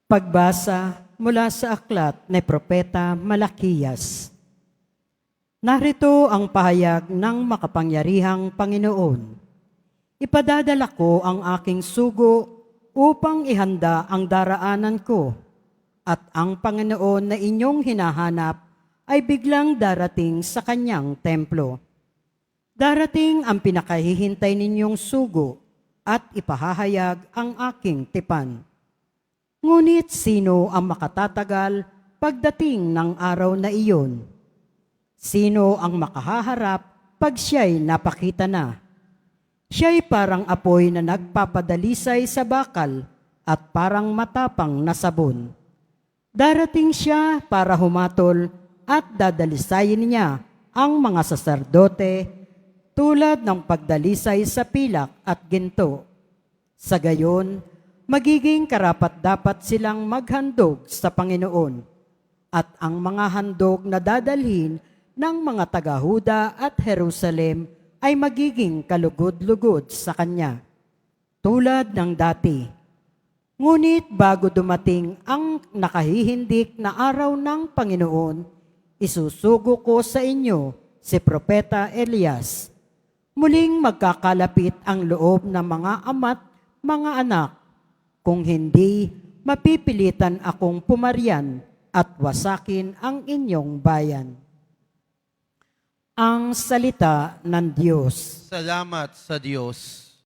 Pagbasa mula sa aklat ni Propeta Malakiyas. Narito ang pahayag ng makapangyarihang Panginoon. Ipadadala ko ang aking sugo upang ihanda ang daraanan ko, at ang Panginoon na inyong hinahanap ay biglang darating sa kanyang templo. Darating ang pinakahihintay ninyong sugo at ipahahayag ang aking tipan. Ngunit sino ang makatatagal pagdating ng araw na iyon? Sino ang makahaharap pag siya'y napakita na? Siya'y parang apoy na nagpapadalisay sa bakal at parang matapang na sabon. Darating siya para humatol at dadalisayin niya ang mga saserdote tulad ng pagdalisay sa pilak at ginto. Sa gayon, magiging karapat-dapat silang maghandog sa Panginoon, at ang mga handog na dadalhin ng mga taga-Huda at Jerusalem ay magiging kalugod-lugod sa Kanya, tulad ng dati. Ngunit bago dumating ang nakahihindik na araw ng Panginoon, isusugo ko sa inyo si Propeta Elias. Muling magkakalapit ang loob ng mga ama't mga anak. Kung hindi, mapipilitan akong pumaryan at wasakin ang inyong bayan. Ang salita ng Diyos. Salamat sa Diyos.